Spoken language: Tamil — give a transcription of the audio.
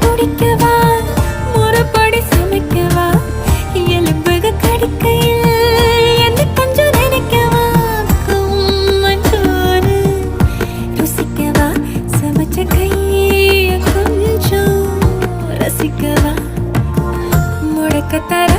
துடிக்கவா முறப்படி சமைக்கவா எலும்புக கடிக்கையில் என்ன கொஞ்சம் நினைக்கவா மஞ்சோறு ருசிக்கவா சமைச்ச கைய கொஞ்சம் ரசிக்கவா முடக்கத்தர